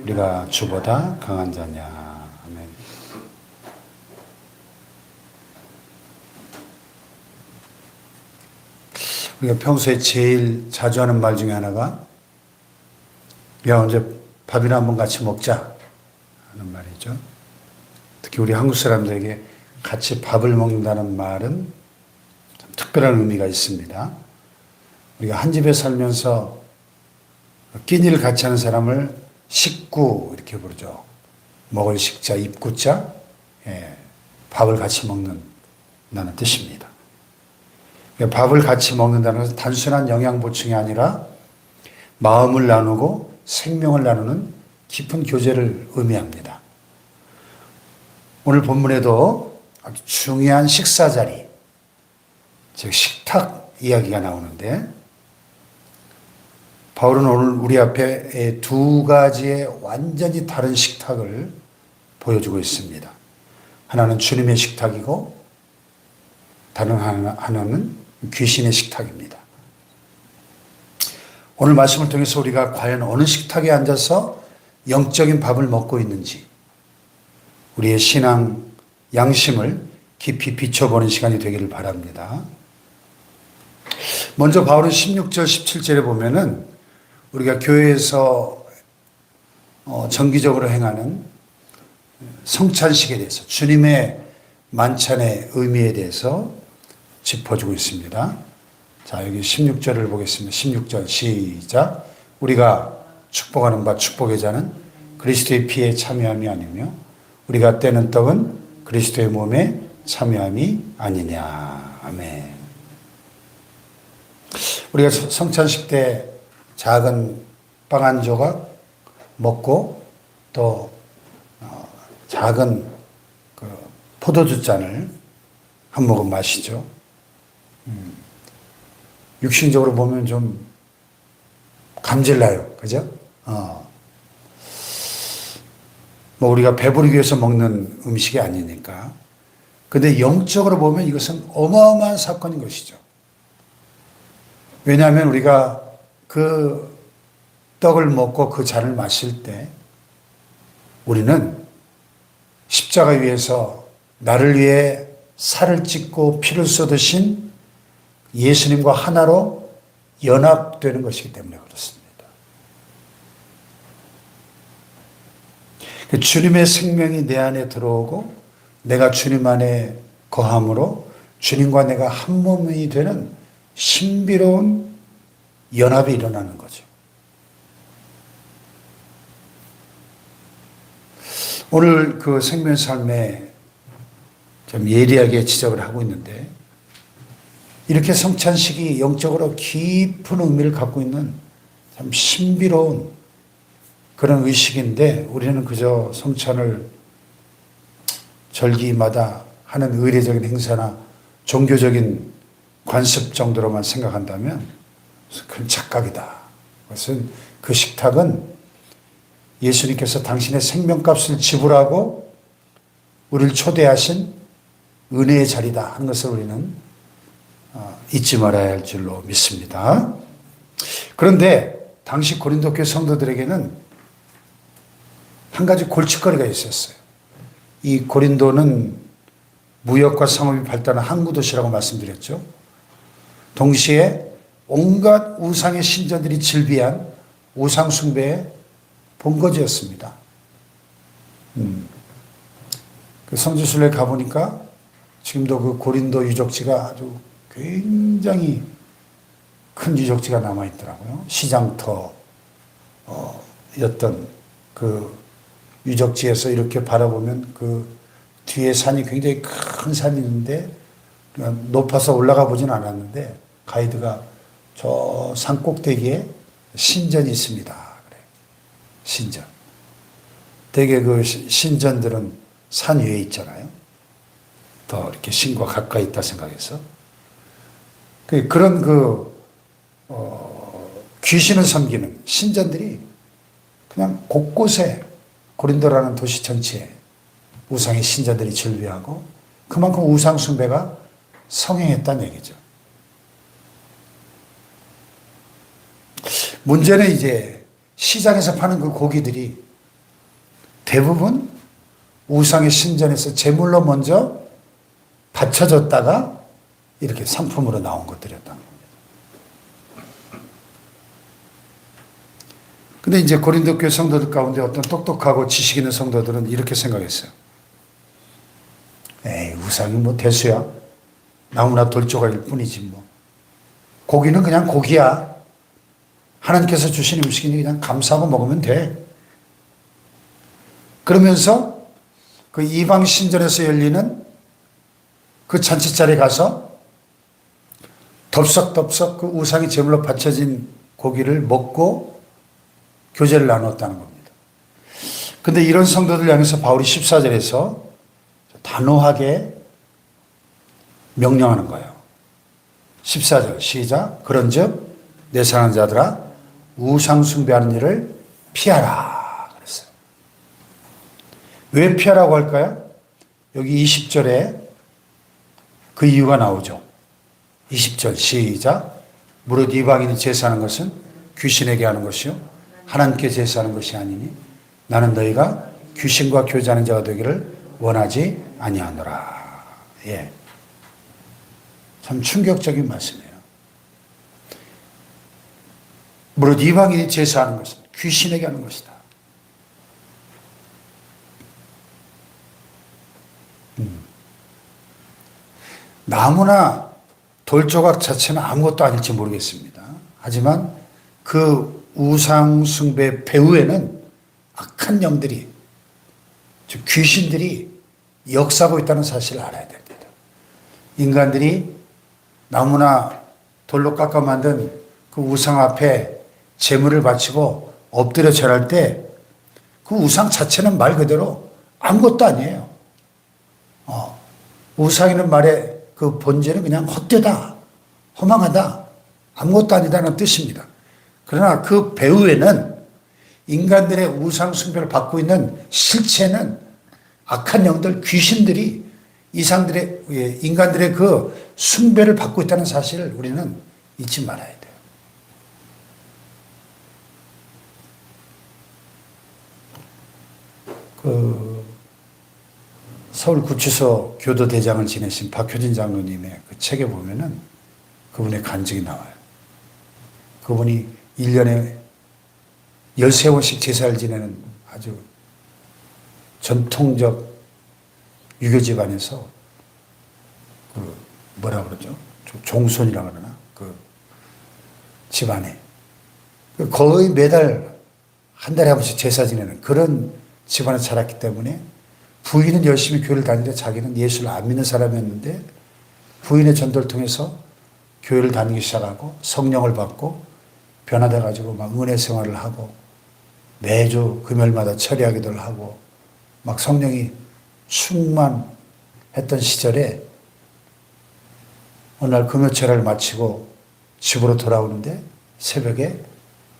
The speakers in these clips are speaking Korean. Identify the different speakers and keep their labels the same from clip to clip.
Speaker 1: 우리가 주보다 강한 자냐. 아멘. 우리가 평소에 제일 자주 하는 말 중에 하나가 야, 언제 밥이나 한번 같이 먹자 하는 말이죠. 특히 우리 한국 사람들에게 같이 밥을 먹는다는 말은 참 특별한 의미가 있습니다. 우리가 한 집에 살면서 끼니를 같이 하는 사람을 식구 이렇게 부르죠. 먹을 식자, 입구자, 밥을 같이 먹는다는 뜻입니다. 밥을 같이 먹는다는 것은 단순한 영양 보충이 아니라 마음을 나누고 생명을 나누는 깊은 교제를 의미합니다. 오늘 본문에도 아주 중요한 식사 자리, 즉 식탁 이야기가 나오는데 바울은 오늘 우리 앞에 두 가지의 완전히 다른 식탁을 보여주고 있습니다. 하나는 주님의 식탁이고 다른 하나는 귀신의 식탁입니다. 오늘 말씀을 통해서 우리가 과연 어느 식탁에 앉아서 영적인 밥을 먹고 있는지 우리의 신앙 양심을 깊이 비춰보는 시간이 되기를 바랍니다. 먼저 바울은 16절 17절에 보면은 우리가 교회에서 정기적으로 행하는 성찬식에 대해서 주님의 만찬의 의미에 대해서 짚어주고 있습니다. 자, 여기 16절을 보겠습니다. 16절 시작. 우리가 축복하는 바 축복의 자는 그리스도의 피에 참여함이 아니며 우리가 떼는 떡은 그리스도의 몸에 참여함이 아니냐. 아멘. 우리가 성찬식 때 작은 빵 한 조각 먹고 또 작은 포도주 잔을 한 모금 마시죠. 육신적으로 보면 좀 감질나요. 그죠? 뭐 우리가 배부르기 위해서 먹는 음식이 아니니까. 근데 영적으로 보면 이것은 어마어마한 사건인 것이죠. 왜냐하면 우리가 그 떡을 먹고 그 잔을 마실 때 우리는 십자가 위에서 나를 위해 살을 찢고 피를 쏟으신 예수님과 하나로 연합되는 것이기 때문에 그렇습니다. 주님의 생명이 내 안에 들어오고 내가 주님 안에 거함으로 주님과 내가 한 몸이 되는 신비로운 연합이 일어나는 거죠. 오늘 그 생명의 삶에 좀 예리하게 지적을 하고 있는데 이렇게 성찬식이 영적으로 깊은 의미를 갖고 있는 참 신비로운 그런 의식인데 우리는 그저 성찬을 절기마다 하는 의례적인 행사나 종교적인 관습 정도로만 생각한다면 큰 착각이다. 그것은 그 식탁은 예수님께서 당신의 생명값을 지불하고 우리를 초대하신 은혜의 자리다 하는 것을 우리는 잊지 말아야 할 줄로 믿습니다. 그런데 당시 고린도 교회 성도들에게는 한 가지 골칫거리가 있었어요. 이 고린도는 무역과 상업이 발달한 항구 도시라고 말씀드렸죠. 동시에 온갖 우상의 신전들이 즐비한 우상 숭배의 본거지였습니다. 그 성지순례 가보니까 지금도 그 고린도 유적지가 아주 굉장히 큰 유적지가 남아있더라고요. 시장터 였던 그 유적지에서 이렇게 바라보면 그 뒤에 산이 굉장히 큰 산이 있는데 높아서 올라가 보진 않았는데 가이드가 저 산 꼭대기에 신전이 있습니다. 그래. 신전. 대개 그 신전들은 산 위에 있잖아요. 더 이렇게 신과 가까이 있다 생각해서. 그런 귀신을 섬기는 신전들이 그냥 곳곳에 고린도라는 도시 전체에 우상의 신전들이 즐비하고 그만큼 우상 숭배가 성행했다는 얘기죠. 문제는 이제 시장에서 파는 그 고기들이 대부분 우상의 신전에서 제물로 먼저 바쳐졌다가 이렇게 상품으로 나온 것들이었다는 겁니다. 근데 이제 고린도 교회 성도들 가운데 어떤 똑똑하고 지식 있는 성도들은 이렇게 생각했어요. 에이, 우상이 뭐 대수야. 나무나 돌조각일 뿐이지 뭐. 고기는 그냥 고기야. 하나님께서 주신 음식이니 그냥 감사하고 먹으면 돼. 그러면서 그 이방 신전에서 열리는 그 잔치 자리에 가서 덥석덥석 그 우상이 제물로 바쳐진 고기를 먹고 교제를 나눴다는 겁니다. 근데 이런 성도들 향해서 바울이 14절에서 단호하게 명령하는 거예요. 14절 시작. 그런즉 내 사랑하는 자들아 우상 숭배하는 일을 피하라 그랬어요. 왜 피하라고 할까요? 여기 20절에 그 이유가 나오죠. 20절 시작. 무릇 이방인이 제사하는 것은 귀신에게 하는 것이요 하나님께 제사하는 것이 아니니 나는 너희가 귀신과 교제하는 자가 되기를 원하지 아니하노라. 예. 참 충격적인 말씀이에요. 무릇 이방인이 제사하는 것은 귀신에게 하는 것이다. 나무나 돌조각 자체는 아무것도 아닐지 모르겠습니다. 하지만 그 우상 숭배 배후에는 악한 영들이, 즉 귀신들이 역사하고 있다는 사실을 알아야 됩니다. 인간들이 나무나 돌로 깎아 만든 그 우상 앞에 제물을 바치고 엎드려 절할 때 그 우상 자체는 말 그대로 아무것도 아니에요. 우상이라는 말의 그 본질은 그냥 헛되다, 허망하다, 아무것도 아니다는 뜻입니다. 그러나 그 배후에는 인간들의 우상 숭배를 받고 있는 실체는 악한 영들, 귀신들이 인간들의 그 숭배를 받고 있다는 사실을 우리는 잊지 말아야 돼요. 그 서울구치소 교도대장을 지내신 박효진 장로님의 그 책에 보면은 그분의 간증이 나와요. 그분이 1년에 13번씩 제사를 지내는 아주 전통적 유교 집안에서 그 뭐라 그러죠? 종손이라 그러나? 그 집안에 거의 매달 한 달에 한 번씩 제사 지내는 그런 집안에 자랐기 때문에 부인은 열심히 교회를 다니는데 자기는 예수를 안 믿는 사람이었는데 부인의 전도를 통해서 교회를 다니기 시작하고 성령을 받고 변화돼 가지고 막 은혜 생활을 하고 매주 금요일마다 철야 기도를 하고 막 성령이 충만했던 시절에 어느 날 금요 철야를 마치고 집으로 돌아오는데 새벽에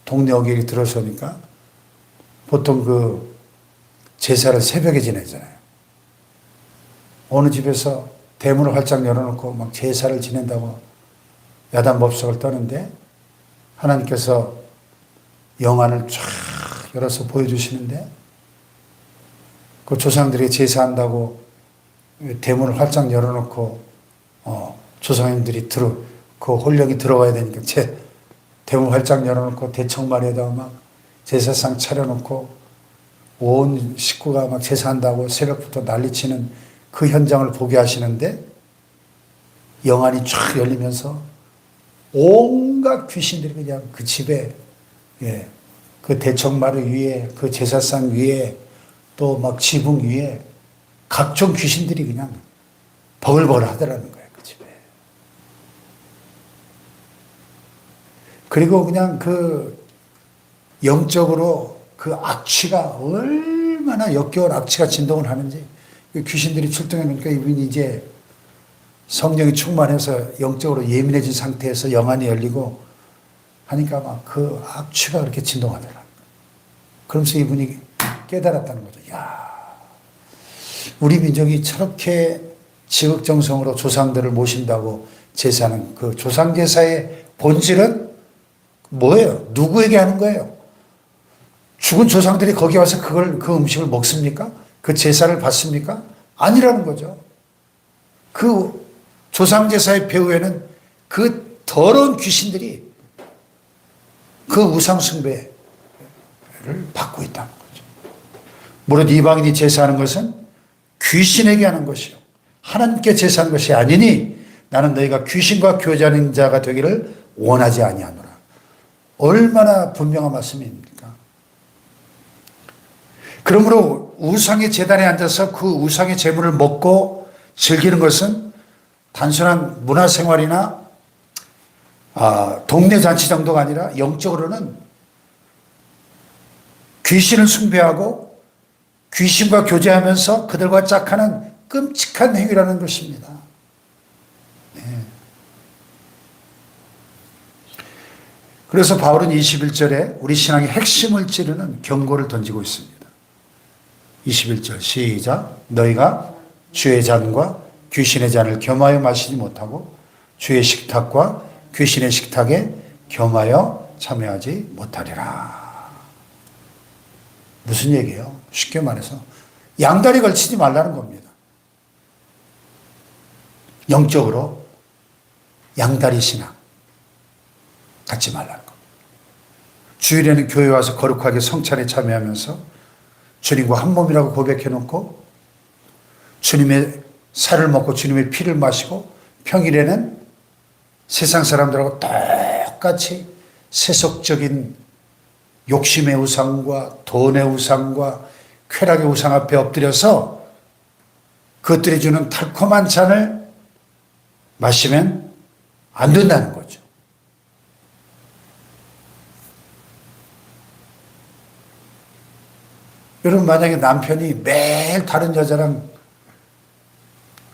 Speaker 1: 동네 어귀에 들어서니까 보통 그 제사를 새벽에 지내잖아요. 어느 집에서 대문을 활짝 열어놓고 막 제사를 지낸다고 야단법석을 떠는데 하나님께서 영안을 쫙 열어서 보여주시는데 그 조상들이 제사한다고 대문을 활짝 열어놓고 조상님들이 그 홀령이 들어와야 되니까 대문 활짝 열어놓고 대청마리에다가 막 제사상 차려놓고 온 식구가 막 제사한다고 새벽부터 난리치는 그 현장을 보게 하시는데 영안이 쫙 열리면서 온갖 귀신들이 그냥 그 집에 그 대청마루 위에 그 제사상 위에 또 막 지붕 위에 각종 귀신들이 그냥 버글버글 하더라는 거예요. 그 집에. 그리고 그냥 그 영적으로 그 악취가 얼마나 역겨운 악취가 진동을 하는지 귀신들이 출동해 놓으니까 이분이 이제 성령이 충만해서 영적으로 예민해진 상태에서 영안이 열리고 하니까 막 그 악취가 그렇게 진동하더라. 그러면서 이분이 깨달았다는 거죠. 야, 우리 민족이 저렇게 지극정성으로 조상들을 모신다고 제사하는 그 조상제사의 본질은 뭐예요? 누구에게 하는 거예요? 죽은 조상들이 거기 와서 그 음식을 먹습니까? 그 제사를 받습니까? 아니라는 거죠. 그 조상제사의 배후에는 그 더러운 귀신들이 그 우상숭배를 받고 있다는 거죠. 무릇 이방인이 제사하는 것은 귀신에게 하는 것이요 하나님께 제사하는 것이 아니니 나는 너희가 귀신과 교제하는 자가 되기를 원하지 아니하노라. 얼마나 분명한 말씀입니까? 그러므로 우상의 제단에 앉아서 그 우상의 제물을 먹고 즐기는 것은 단순한 문화생활이나 동네 잔치 정도가 아니라 영적으로는 귀신을 숭배하고 귀신과 교제하면서 그들과 짝하는 끔찍한 행위라는 것입니다. 네. 그래서 바울은 21절에 우리 신앙의 핵심을 찌르는 경고를 던지고 있습니다. 21절 시작. 너희가 주의 잔과 귀신의 잔을 겸하여 마시지 못하고 주의 식탁과 귀신의 식탁에 겸하여 참여하지 못하리라. 무슨 얘기예요? 쉽게 말해서 양다리 걸치지 말라는 겁니다. 영적으로 양다리 신앙 갖지 말라는 겁니다. 주일에는 교회 와서 거룩하게 성찬에 참여하면서 주님과 한 몸이라고 고백해놓고 주님의 살을 먹고 주님의 피를 마시고 평일에는 세상 사람들하고 똑같이 세속적인 욕심의 우상과 돈의 우상과 쾌락의 우상 앞에 엎드려서 그것들이 주는 달콤한 잔을 마시면 안 된다는 거죠. 여러분 만약에 남편이 매일 다른 여자랑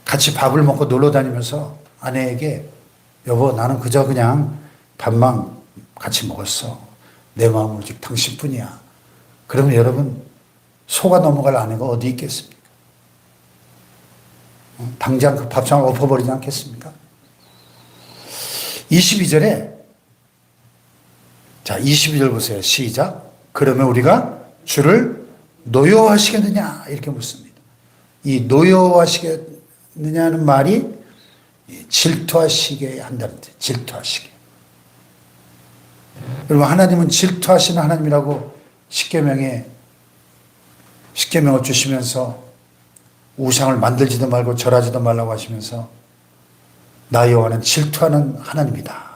Speaker 1: 같이 밥을 먹고 놀러 다니면서 아내에게 여보 나는 그저 그냥 밥만 같이 먹었어. 내 마음은 오직 당신뿐이야. 그러면 여러분 속아 넘어갈 아내가 어디 있겠습니까? 당장 그 밥상을 엎어버리지 않겠습니까? 22절에 자 22절 보세요. 시작. 그러면 우리가 주를 노여워하시겠느냐 이렇게 묻습니다. 이 노여워하시겠느냐는 말이 질투하시게 한다는 뜻. 질투하시게. 여러분 하나님은 질투하시는 하나님이라고 십계명을 주시면서 우상을 만들지도 말고 절하지도 말라고 하시면서 나 여호와는 질투하는 하나님이다.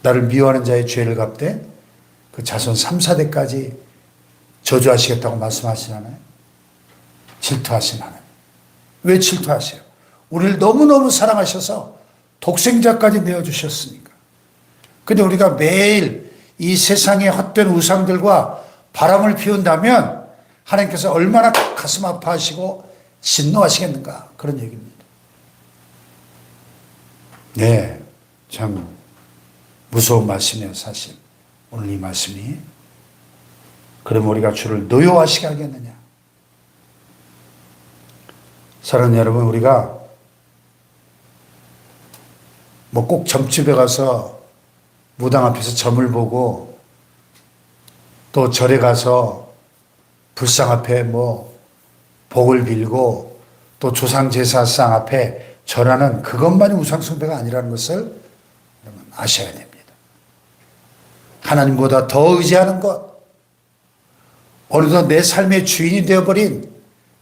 Speaker 1: 나를 미워하는 자의 죄를 갚되 그 자손 3, 4대까지 저주하시겠다고 말씀하시잖아요. 질투하신 하나님. 왜 질투하세요? 우리를 너무너무 사랑하셔서 독생자까지 내어주셨으니까. 근데 우리가 매일 이 세상의 헛된 우상들과 바람을 피운다면 하나님께서 얼마나 가슴 아파하시고 진노하시겠는가 그런 얘기입니다. 네, 참 무서운 말씀이에요 사실. 오늘 이 말씀이. 그럼 우리가 주를 노여워하시게 하겠느냐. 사랑하는 여러분 우리가 뭐 꼭 점집에 가서 무당 앞에서 점을 보고 또 절에 가서 불상 앞에 뭐 복을 빌고 또 조상제사상 앞에 절하는 그것만이 우상숭배가 아니라는 것을 여러분 아셔야 됩니다. 하나님보다 더 의지하는 것, 어느덧 내 삶의 주인이 되어버린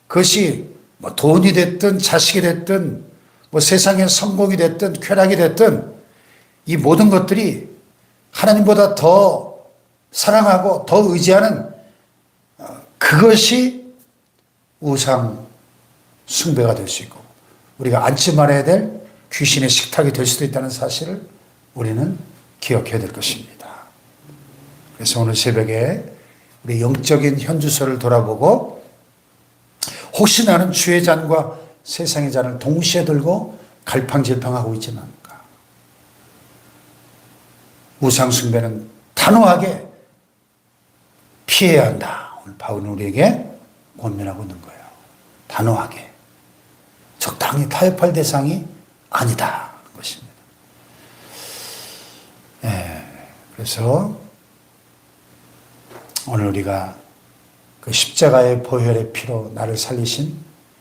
Speaker 1: 그것이 뭐 돈이 됐든 자식이 됐든 뭐 세상의 성공이 됐든 쾌락이 됐든 이 모든 것들이 하나님보다 더 사랑하고 더 의지하는 그것이 우상 숭배가 될 수 있고 우리가 앉지 말아야 될 귀신의 식탁이 될 수도 있다는 사실을 우리는 기억해야 될 것입니다. 그래서 오늘 새벽에 우리 영적인 현주소를 돌아보고 혹시 나는 주의 잔과 세상의 잔을 동시에 들고 갈팡질팡하고 있지는 않을까. 우상숭배는 단호하게 피해야 한다. 오늘 바울은 우리에게 권면하고 있는 거예요. 단호하게. 적당히 타협할 대상이 아니다. 것입니다. 그래서 오늘 우리가 그 십자가의 보혈의 피로 나를 살리신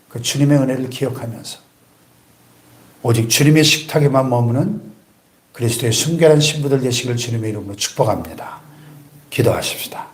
Speaker 1: 그 주님의 은혜를 기억하면서 오직 주님의 식탁에만 머무는 그리스도의 순결한 신부들 되시길 주님의 이름으로 축복합니다. 기도하십시다.